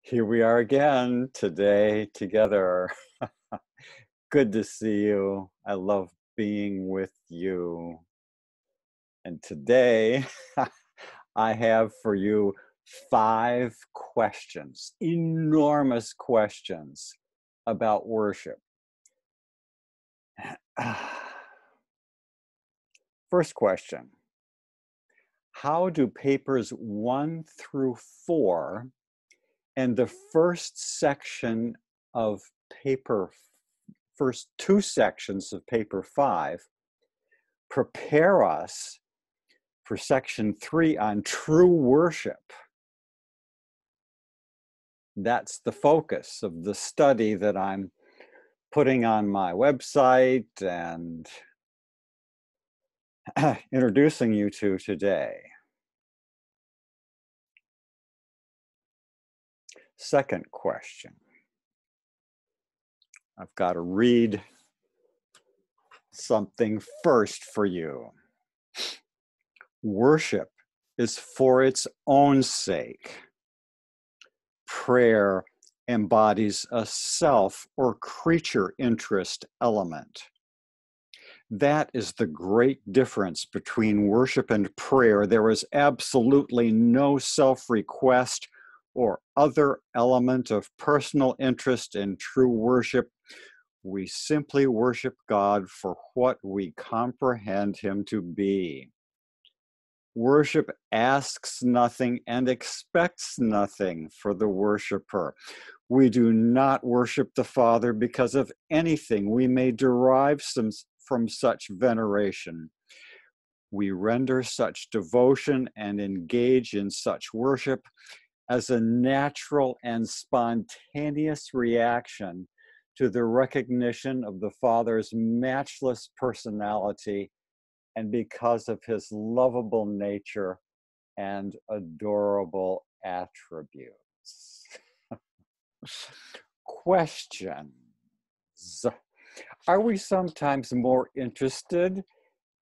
Here we are again today together. Good to see you. I love being with you. And today I have for you 5 questions, enormous questions about worship. First question: how do papers 1 through 4 and the first first 2 sections of paper 5 prepare us for section 3 on true worship? That's the focus of the study that I'm putting on my website and introducing you to today. Second question. I've got to read something first for you. Worship is for its own sake. Prayer embodies a self or creature interest element. That is the great difference between worship and prayer. There is absolutely no self-request or other element of personal interest in true worship. We simply worship God for what we comprehend Him to be. Worship asks nothing and expects nothing for the worshiper. We do not worship the Father because of anything we may derive from such veneration. We render such devotion and engage in such worship as a natural and spontaneous reaction to the recognition of the Father's matchless personality and because of his lovable nature and adorable attributes. Questions. Are we sometimes more interested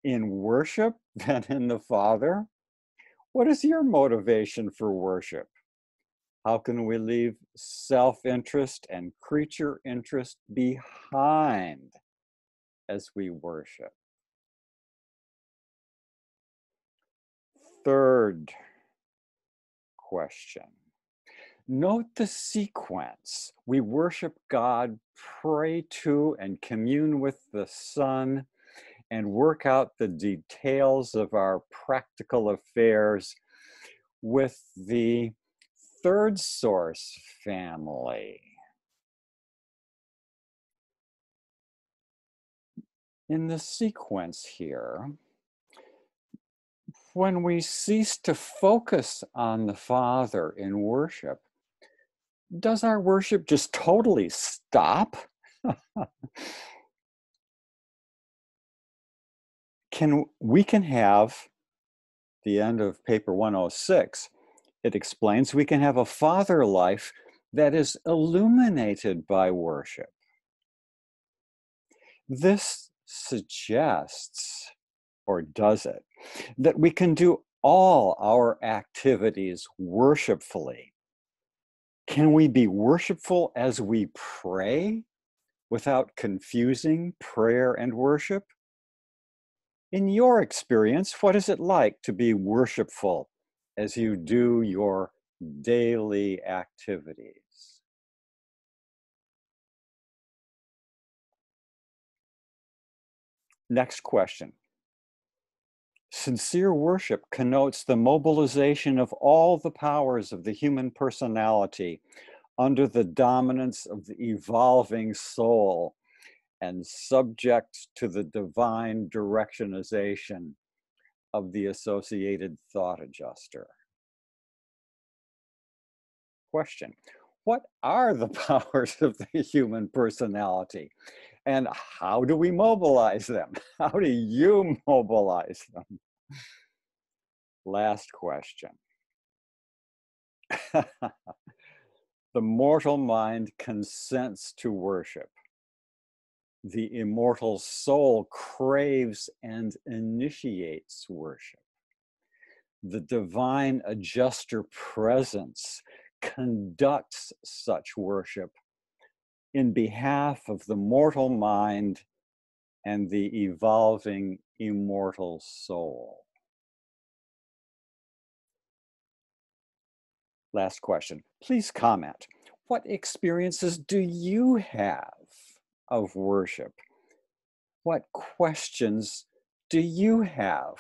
in worship than in the Father? What is your motivation for worship? How can we leave self-interest and creature interest behind as we worship? Third question. Note the sequence. We worship God, pray to and commune with the Son, and work out the details of our practical affairs with the third source family. In the sequence here, when we cease to focus on the Father in worship, does our worship just totally stop? We can have the end of paper 106. It explains we can have a Father life that is illuminated by worship. This suggests, or does it, that we can do all our activities worshipfully. Can we be worshipful as we pray without confusing prayer and worship? In your experience, what is it like to be worshipful as you do your daily activities? Next question. Sincere worship connotes the mobilization of all the powers of the human personality under the dominance of the evolving soul and subject to the divine directionization of the associated thought adjuster. Question: what are the powers of the human personality? And how do we mobilize them? How do you mobilize them? Last question. The mortal mind consents to worship. The immortal soul craves and initiates worship. The divine adjuster presence conducts such worship in behalf of the mortal mind and the evolving immortal soul. Last question. Please comment. What experiences do you have of worship? What questions do you have?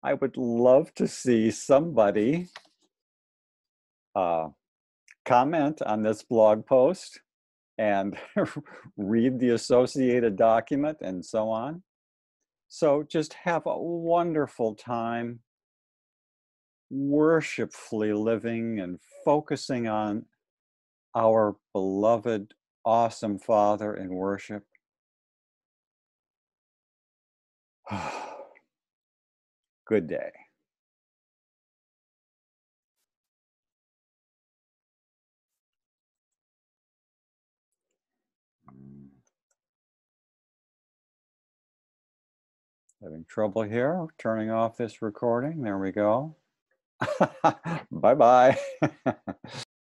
I would love to see somebody comment on this blog post and read the associated document and so on. So just have a wonderful time worshipfully living and focusing on our beloved, awesome Father in worship. Good day. Having trouble here turning off this recording. There we go. Bye-bye.